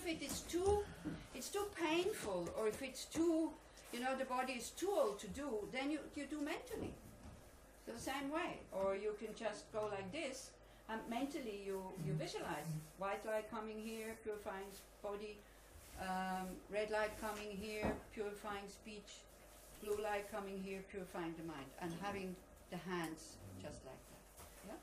if it is too, it's too painful, or if it's too, the body is too old to do, then you do mentally. The same way. Or you can just go like this, and mentally you visualize white light coming here, purifying body, red light coming here, purifying speech, blue light coming here, purifying the mind, and having the hands just like that. Yeah?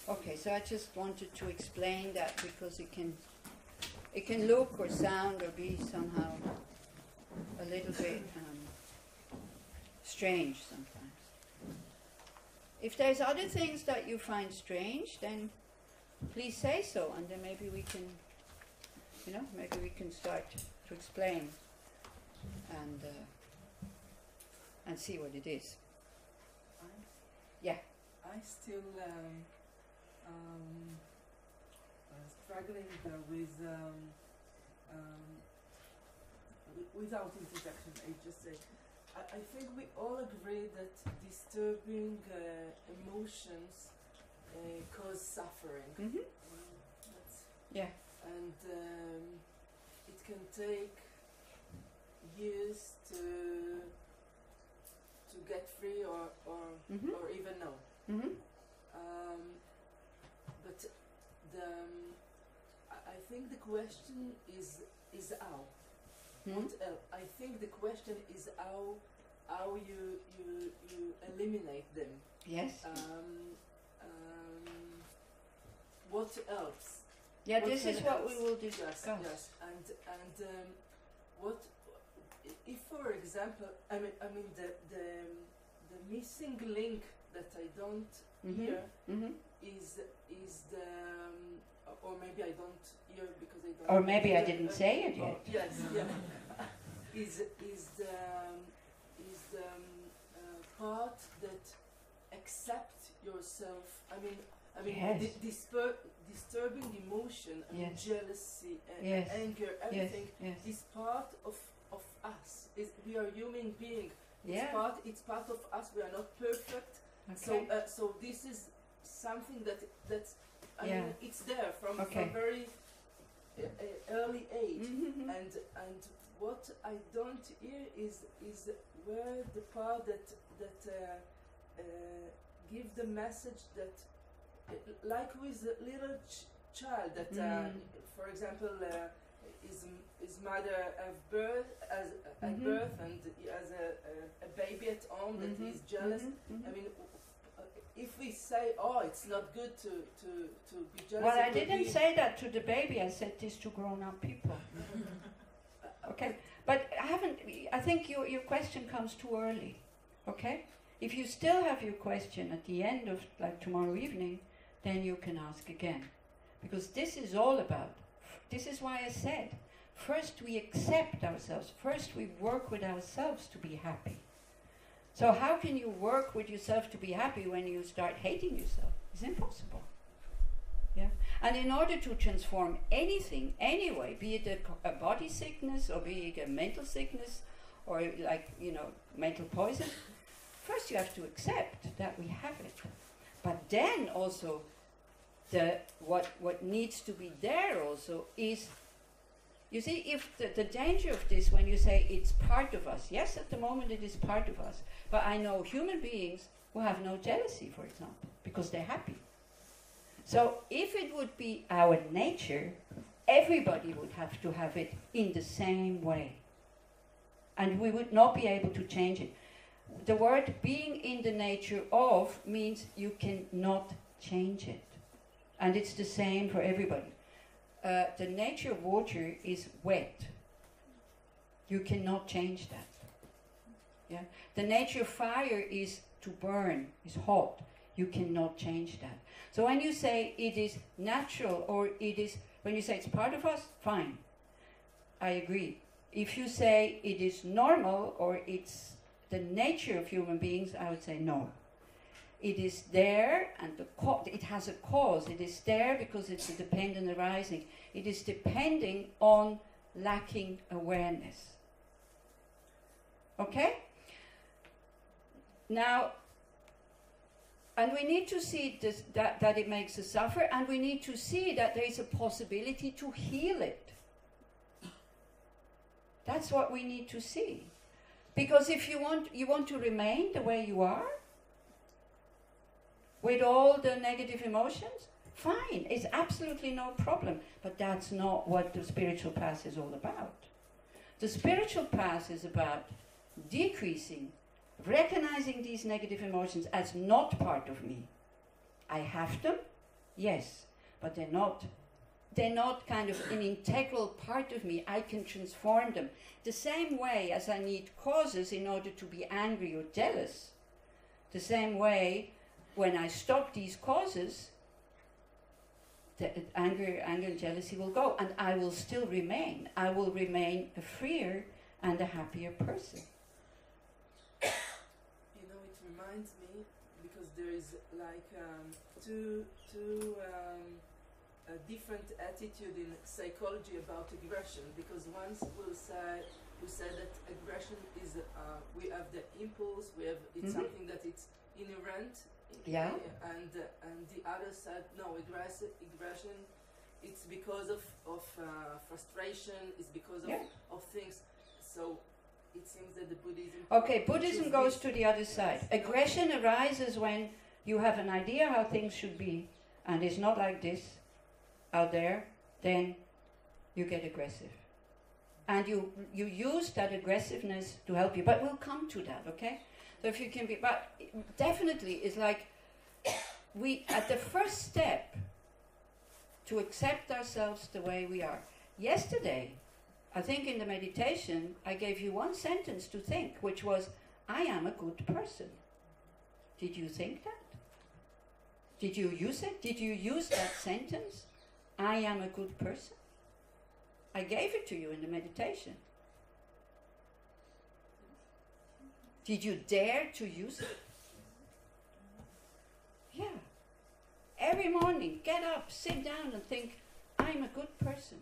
Okay, so I just wanted to explain that because it can look or sound or be somehow a little bit strange sometimes. If there's other things that you find strange, then please say so, and then maybe we can start to explain and see what it is. Yeah. I still struggling without introduction. I just say, I think we all agree that disturbing emotions cause suffering. Mm-hmm. Yeah. And it can take years to get free or even know. Mm-hmm. But I think the question is how. Mm-hmm. What else? I think the question is how you eliminate them. Yes. What else? Yeah, what this is can what else? we will discuss. Yes. And what if, for example, I mean the missing link that I don't hear is the or maybe I don't hear because I don't. Or maybe I didn't say it yet. Yes, yeah. is the part that accept yourself. I mean, yes. Disturbing emotion, I mean, Yes. jealousy, Yes. anger, everything Yes. is part of us. We are human beings. Yeah. It's part of us. We are not perfect. Okay. So this is something that's I Yeah. mean, it's there from very early age, Mm-hmm. and what I don't hear is where the part that give the message that like with a little child that for example his mother have birth at birth and he has a baby at home that he's jealous. I mean, if we say, oh, it's not good to be jealous. Well, I didn't say that to the baby. I said this to grown-up people. Okay, but I think your question comes too early. Okay, if you still have your question at the end of like tomorrow evening, then you can ask again, because this is all about. This is why I said, first we accept ourselves. First we work with ourselves to be happy. So how can you work with yourself to be happy when you start hating yourself? It's impossible. Yeah. And in order to transform anything, anyway, be it a body sickness or be it a mental sickness or mental poison, first you have to accept that we have it. But then also what needs to be there also is, you see, if the danger of this, when you say it's part of us, yes, at the moment it is part of us, but I know human beings who have no jealousy, for example, because they're happy. So if it would be our nature, everybody would have to have it in the same way. And we would not be able to change it. The word being in the nature of means you cannot change it. And it's the same for everybody. The nature of water is wet. You cannot change that. Yeah? The nature of fire is to burn, is hot. You cannot change that. So when you say it is natural, or it is, when you say it's part of us, fine. I agree. If you say it is normal, or it's the nature of human beings, I would say no. It is there, and it has a cause. It is there because it's a dependent arising. It is depending on lacking awareness. Okay? Now, and we need to see this, that it makes us suffer, and we need to see that there is a possibility to heal it. That's what we need to see. Because if you want to remain the way you are, with all the negative emotions, fine, it's absolutely no problem. But that's not what the spiritual path is all about. The spiritual path is about decreasing, recognizing these negative emotions as not part of me. I have them, yes, but they're not kind of an integral part of me. I can transform them. The same way as I need causes in order to be angry or jealous, the same way when I stop these causes, the anger and jealousy will go, and I will still remain. I will remain a freer and a happier person. You know, it reminds me, because there is like two a different attitude in psychology about aggression. Because once we say that aggression is we have the impulse, it's something that it's inherent. Yeah. And the other side, no, aggression, it's because of frustration, it's because of things. So it seems that the Buddhism... Okay, Buddhism goes to the other side. Aggression arises when you have an idea how things should be, and it's not like this out there, then you get aggressive. And you use that aggressiveness to help you. But we'll come to that, okay? So if you can be... But definitely, it's like we, at the first step to accept ourselves the way we are. Yesterday, I think in the meditation, I gave you one sentence to think, which was, I am a good person. Did you think that? Did you use it? Did you use that sentence? I am a good person? I gave it to you in the meditation. Did you dare to use it? Yeah. Every morning, get up, sit down and think, I'm a good person.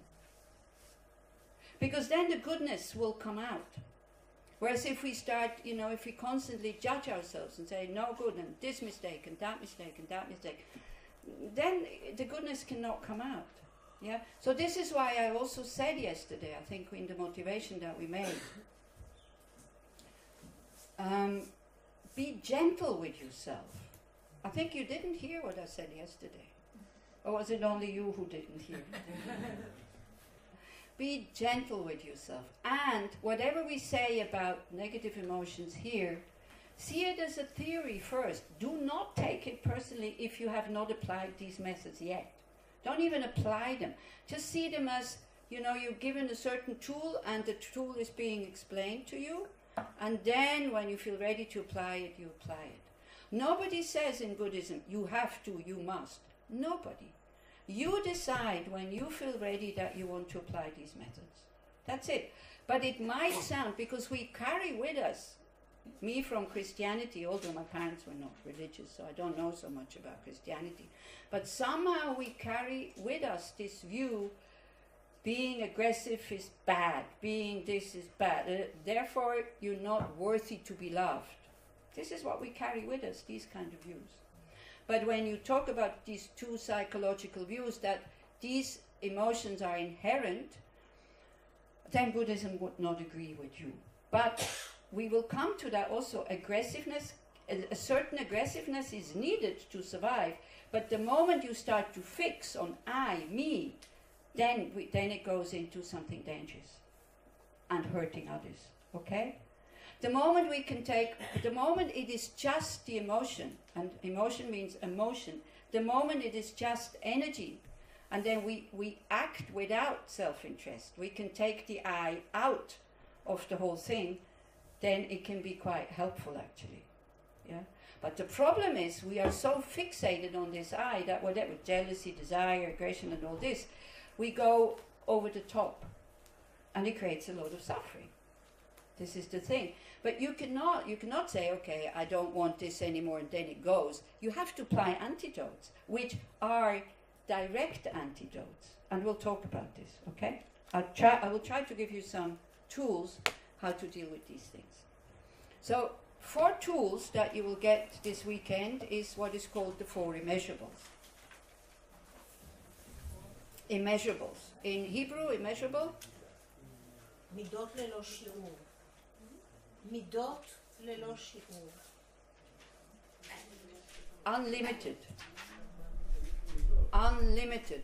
Because then the goodness will come out. Whereas if we start, if we constantly judge ourselves and say, no good, and this mistake, and that mistake, and that mistake, then the goodness cannot come out. Yeah. So this is why I also said yesterday, I think in the motivation that we made, be gentle with yourself. I think you didn't hear what I said yesterday. Or was it only you who didn't hear it? Be gentle with yourself. And whatever we say about negative emotions here, see it as a theory first. Do not take it personally if you have not applied these methods yet. Don't even apply them. Just see them as, you're given a certain tool and the tool is being explained to you. And then when you feel ready to apply it, you apply it. Nobody says in Buddhism, you have to, you must. Nobody. You decide when you feel ready that you want to apply these methods. That's it. But it might sound, because we carry with us, me from Christianity, although my parents were not religious, so I don't know so much about Christianity. But somehow we carry with us this view, being aggressive is bad, being this is bad, therefore you're not worthy to be loved. This is what we carry with us, these kind of views. But when you talk about these two psychological views, that these emotions are inherent, then Buddhism would not agree with you. But we will come to that also. Aggressiveness, a certain aggressiveness is needed to survive, but the moment you start to fix on I, me, then it goes into something dangerous and hurting others, okay? The moment it is just the emotion, and emotion means emotion, the moment it is just energy, and then we act without self-interest, we can take the I out of the whole thing, then it can be quite helpful actually. Yeah? But the problem is we are so fixated on this I that whatever jealousy, desire, aggression and all this, we go over the top and it creates a lot of suffering. This is the thing. But you cannot say, okay, I don't want this anymore and then it goes. You have to apply antidotes, which are direct antidotes. And we'll talk about this, okay? I will try to give you some tools how to deal with these things. So 4 tools that you will get this weekend is what is called the 4 immeasurables. Immeasurables. In Hebrew, immeasurable? מידות ללא שיעור. מידות ללא שיעור. Unlimited. Unlimited.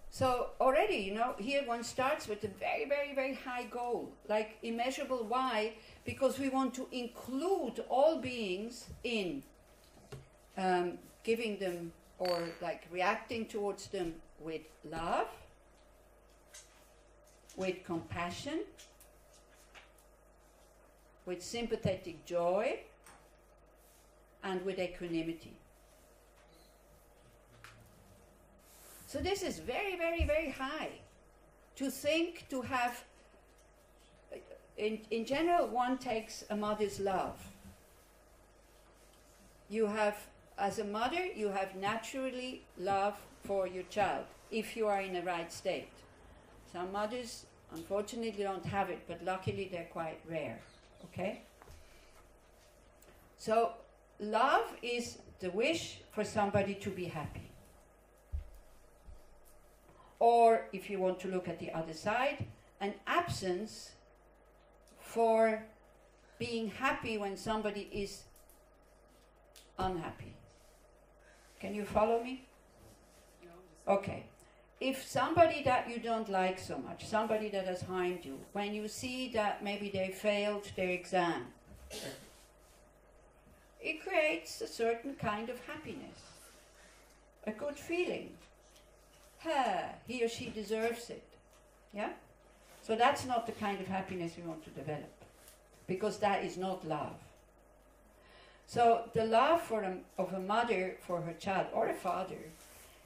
So already, you know, here one starts with a very, very, very high goal, like immeasurable. Why? Because we want to include all beings in giving them or like reacting towards them with love, with compassion, with sympathetic joy, and with equanimity. So this is very, very, very high. To think, to have, in general, one takes a mother's love. You have, as a mother, you have naturally love for your child, if you are in the right state. Some mothers, unfortunately, don't have it, but luckily they're quite rare, okay? So, love is the wish for somebody to be happy. Or, if you want to look at the other side, an absence for being happy when somebody is unhappy. Can you follow me? No. Okay. If somebody that you don't like so much, somebody that has harmed you, when you see that maybe they failed their exam, it creates a certain kind of happiness, a good feeling. He or she deserves it. Yeah? So that's not the kind of happiness we want to develop, because that is not love. So the love of a mother for her child, or a father,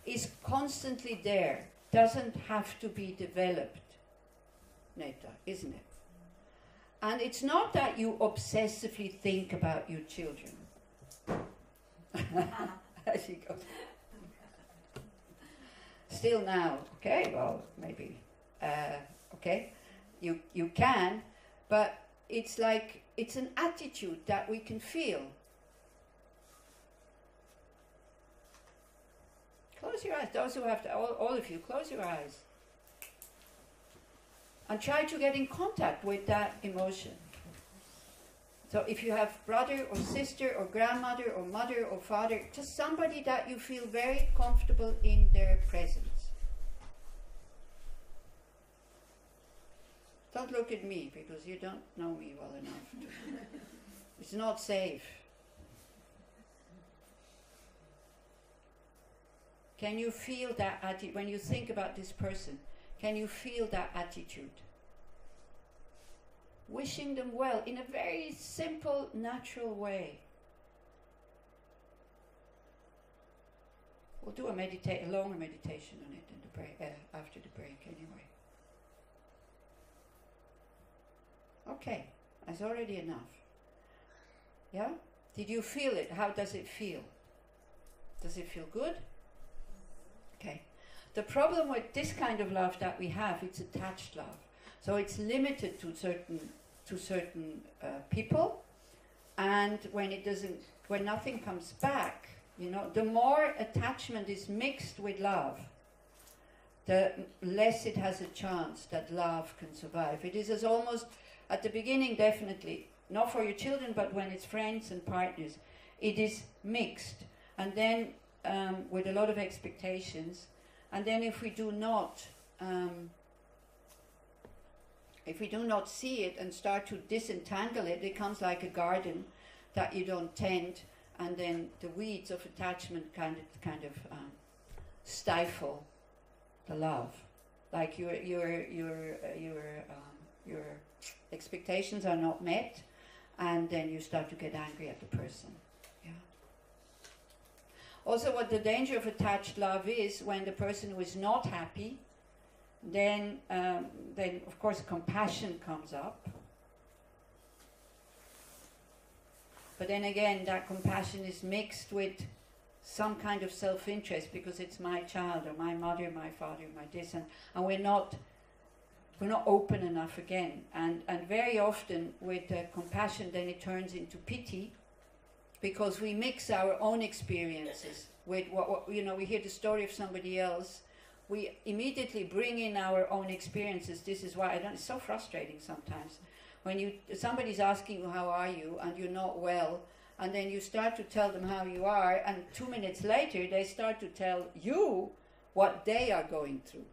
is constantly there, doesn't have to be developed, Neta, isn't it? And it's not that you obsessively think about your children. As she goes. Still now, okay, well, maybe, okay, you can, but it's like, it's an attitude that we can feel. Close your eyes, those who have to, all of you, close your eyes. And try to get in contact with that emotion. So if you have brother or sister or grandmother or mother or father, just somebody that you feel very comfortable in their presence. Don't look at me, because you don't know me well enough. It's not safe. Can you feel that attitude? When you think about this person, can you feel that attitude? Wishing them well in a very simple, natural way. We'll do a longer meditation on it in the break, after the break anyway. Okay, that's already enough. Yeah? Did you feel it? How does it feel? Does it feel good? Okay. The problem with this kind of love that we have, it's attached love. So it's limited to certain people, and when nothing comes back, you know, the more attachment is mixed with love, the less it has a chance that love can survive. It is as almost, at the beginning definitely, not for your children, but when it's friends and partners, it is mixed, and then with a lot of expectations, and then if we do not see it and start to disentangle it, it becomes like a garden that you don't tend, and then the weeds of attachment kind of stifle the love. Like you're your expectations are not met, and then you start to get angry at the person. Yeah. Also, what the danger of attached love is, when the person who is not happy, then of course compassion comes up. But then again, that compassion is mixed with some kind of self-interest, because it's my child or my mother, my father, my this, and we're not open enough again. And very often with compassion, then it turns into pity, because we mix our own experiences with what we hear the story of somebody else. We immediately bring in our own experiences. This is why it's so frustrating sometimes when somebody's asking you, how are you, and you're not well, and then you start to tell them how you are, and 2 minutes later they start to tell you what they are going through.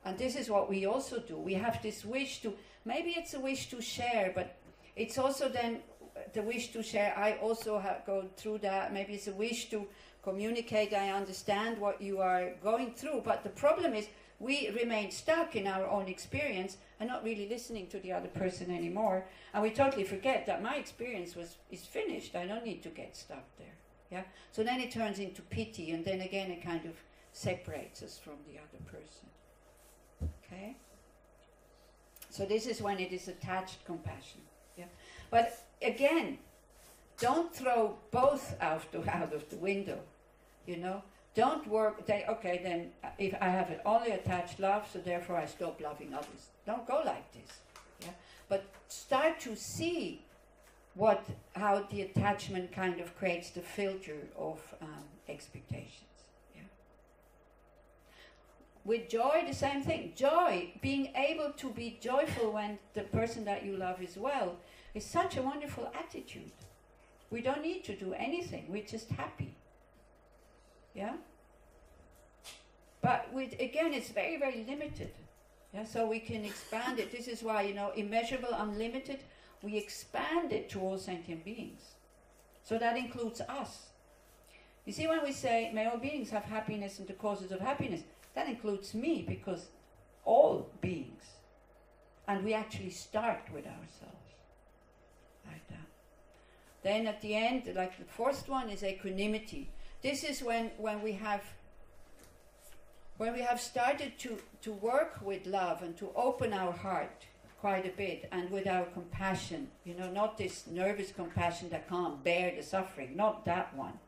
And this is what we also do. We have this wish to, maybe it's a wish to share, but it's also then the wish to share. I also go through that. Maybe it's a wish to communicate. I understand what you are going through, but the problem is we remain stuck in our own experience and not really listening to the other person anymore. And we totally forget that my experience is finished. I don't need to get stuck there. Yeah. So then it turns into pity, and then again it kind of separates us from the other person. Okay. So this is when it is attached compassion. Yeah. But again, don't throw both out of the window. Don't work. Then if I have only attached love, so therefore I stop loving others. Don't go like this. Yeah. But start to see how the attachment kind of creates the filter of expectations. Yeah. With joy, the same thing. Joy, being able to be joyful when the person that you love is well, is such a wonderful attitude. We don't need to do anything. We're just happy. Yeah? But again, it's very, very limited. Yeah? So we can expand it. This is why, immeasurable, unlimited, we expand it to all sentient beings. So that includes us. You see, when we say, may all beings have happiness and the causes of happiness, that includes me, because all beings. And we actually start with ourselves. Like that. Then at the end, like the fourth one, is equanimity. This is when we have started to work with love and to open our heart quite a bit, and with our compassion, not this nervous compassion that can't bear the suffering, not that one,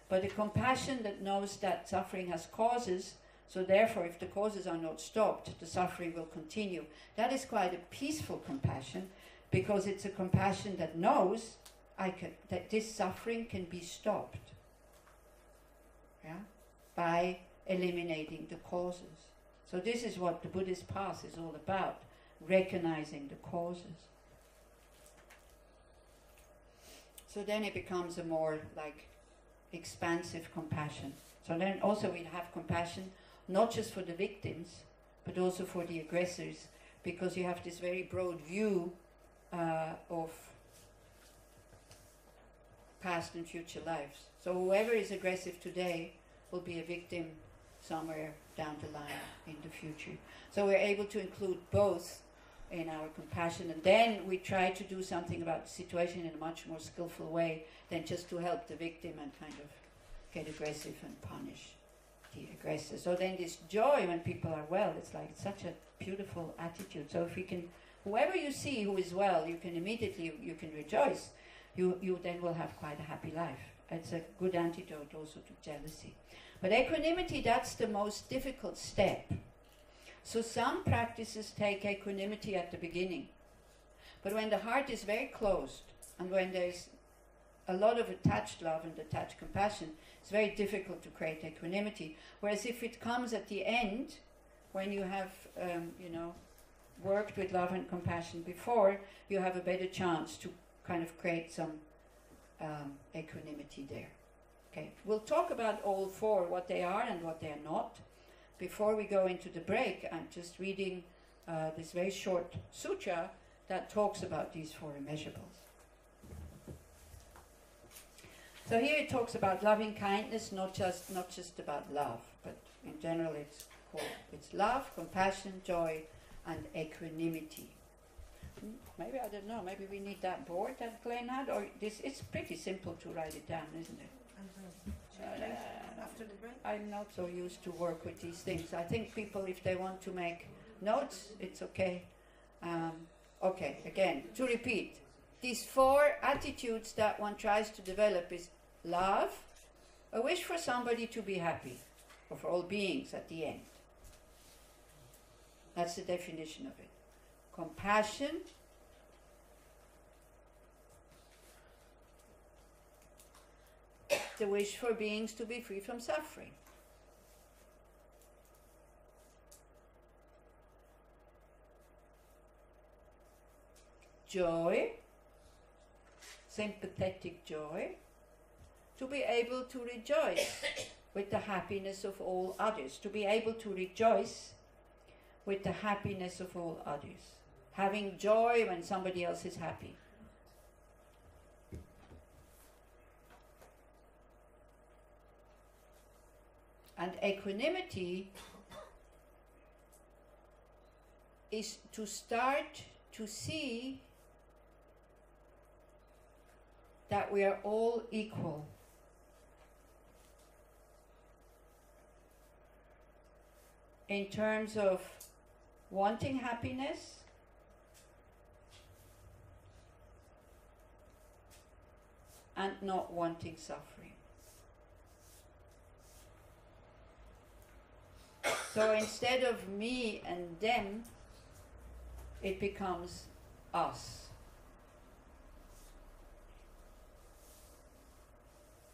but the compassion that knows that suffering has causes, so therefore if the causes are not stopped, the suffering will continue. That is quite a peaceful compassion, because it's a compassion that knows that this suffering can be stopped. Yeah? By eliminating the causes. So this is what the Buddhist path is all about, recognizing the causes. So then it becomes a more like expansive compassion. So then also we have compassion not just for the victims, but also for the aggressors, because you have this very broad view of past and future lives. So whoever is aggressive today will be a victim somewhere down the line in the future. So we're able to include both in our compassion, and then we try to do something about the situation in a much more skillful way than just to help the victim and kind of get aggressive and punish the aggressor. So then this joy when people are well, it's such a beautiful attitude. So if we can, whoever you see who is well, you can rejoice. You then will have quite a happy life. It's a good antidote also to jealousy. But equanimity, that's the most difficult step. So some practices take equanimity at the beginning. But when the heart is very closed, and when there's a lot of attached love and attached compassion, it's very difficult to create equanimity. Whereas if it comes at the end, when you have, worked with love and compassion before, you have a better chance to kind of create some equanimity there. Okay, we'll talk about all four, what they are and what they are not. Before we go into the break, I'm just reading this very short sutra that talks about these four immeasurables. So here it talks about loving kindness, not just about love, but in general it's love, compassion, joy, and equanimity. Maybe, I don't know, maybe we need that board that Glenn had, or this, it's pretty simple to write it down, isn't it? After the break? I'm not so used to work with these things. I think people, if they want to make notes, it's okay. Okay, again, to repeat, these 4 attitudes that one tries to develop is love, a wish for somebody to be happy, or for all beings at the end. That's the definition of it. Compassion, the wish for beings to be free from suffering. Joy, sympathetic joy, to be able to rejoice with the happiness of all others, to be able to rejoice with the happiness of all others, having joy when somebody else is happy. And equanimity is to start to see that we are all equal. In terms of wanting happiness and not wanting suffering. So instead of me and them, it becomes us.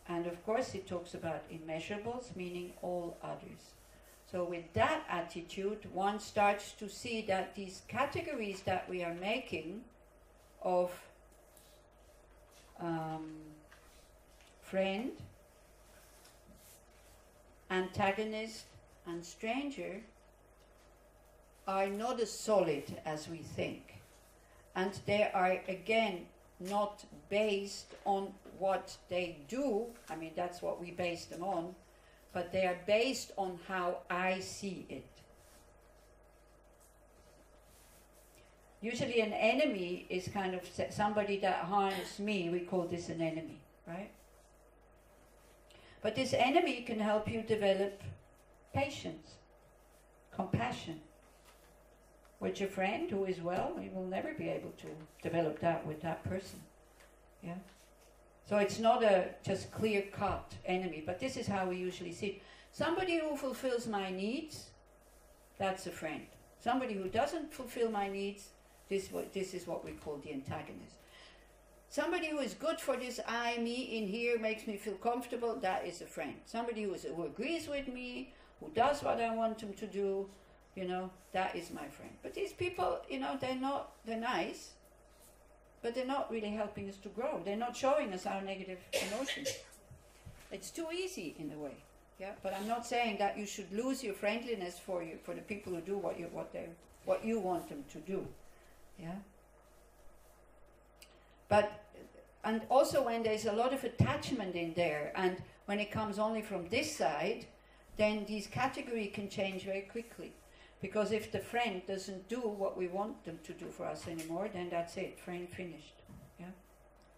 And of course it talks about immeasurables, meaning all others. So with that attitude, one starts to see that these categories that we are making of friend, antagonist, and stranger are not as solid as we think. And they are, again, not based on what they do. I mean, that's what we base them on. But they are based on how I see it. Usually an enemy is kind of somebody that harms me. We call this an enemy, right? But this enemy can help you develop patience, compassion. With your friend who is well, you will never be able to develop that with that person. Yeah? So it's not a just clear-cut enemy, but this is how we usually see it. Somebody who fulfills my needs, that's a friend. Somebody who doesn't fulfill my needs, this is what we call the antagonist. Somebody who is good for this I, me in here, makes me feel comfortable, that is a friend. Somebody who agrees with me, who does what I want him to do, that is my friend. But these people, they're nice, but they're not really helping us to grow. They're not showing us our negative emotions. It's too easy in a way. Yeah, but I'm not saying that you should lose your friendliness for the people who do what you want them to do. Yeah. But and also when there's a lot of attachment in there, and when it comes only from this side, then these categories can change very quickly. Because if the friend doesn't do what we want them to do for us anymore, then that's it, friend finished. Yeah?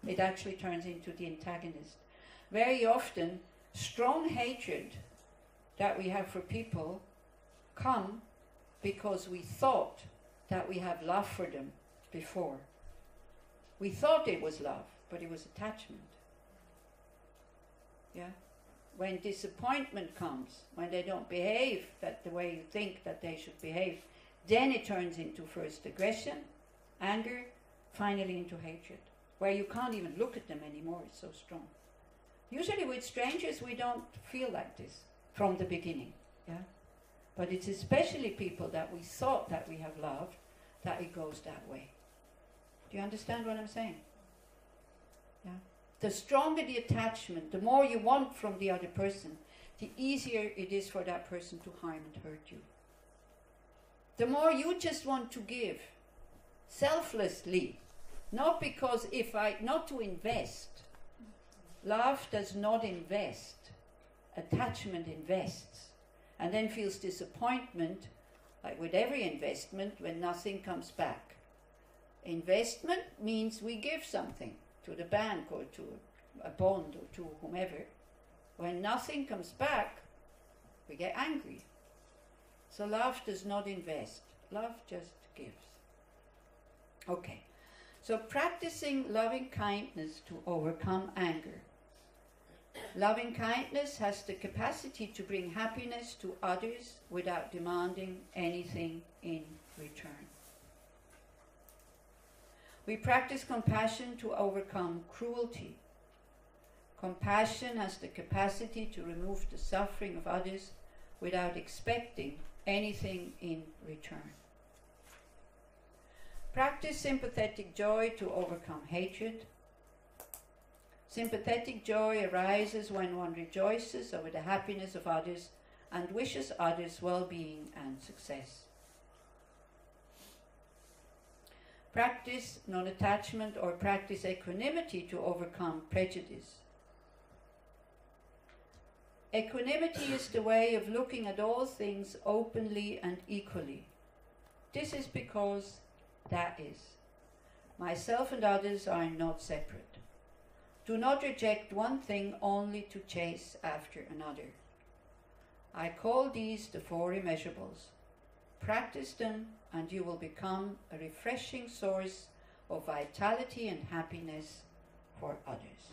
It actually turns into the antagonist. Very often, strong hatred that we have for people come because we thought that we have love for them before. We thought it was love, but it was attachment. Yeah? When disappointment comes, when they don't behave the way you think that they should behave, then it turns into first aggression, anger, finally into hatred, where you can't even look at them anymore, it's so strong. Usually with strangers we don't feel like this from the beginning, yeah? But it's especially people that we thought that we have loved that it goes that way. Do you understand what I'm saying? Yeah? The stronger the attachment, the more you want from the other person, the easier it is for that person to harm and hurt you. The more you just want to give, selflessly, not because not to invest. Love does not invest. Attachment invests, and then feels disappointment Like with every investment, when nothing comes back. Investment means we give something to the bank or to a bond or to whomever. When nothing comes back, we get angry. So love does not invest. Love just gives. Okay. So practicing loving kindness to overcome anger. Loving kindness has the capacity to bring happiness to others without demanding anything in return. We practice compassion to overcome cruelty. Compassion has the capacity to remove the suffering of others without expecting anything in return. Practice sympathetic joy to overcome hatred. Sympathetic joy arises when one rejoices over the happiness of others and wishes others well-being and success. Practice non-attachment or practice equanimity to overcome prejudice. Equanimity is the way of looking at all things openly and equally. This is because that is. Myself and others are not separate. Do not reject one thing only to chase after another. I call these the four immeasurables. Practice them and you will become a refreshing source of vitality and happiness for others.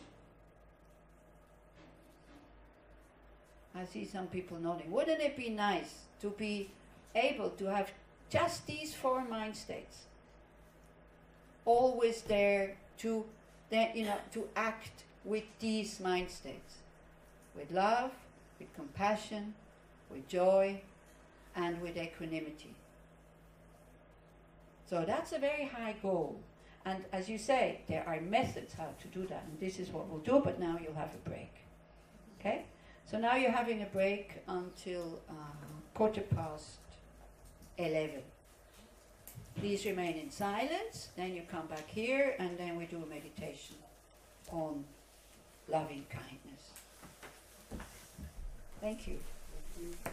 I see some people nodding. Wouldn't it be nice to be able to have just these four mind states always there to act with these mind states, with love, with compassion, with joy, and with equanimity. So that's a very high goal. And as you say, there are methods how to do that, and this is what we'll do, but now you'll have a break. Okay? So now you're having a break until 11:15. Please remain in silence, then you come back here, and then we do a meditation on loving kindness. Thank you. Thank you.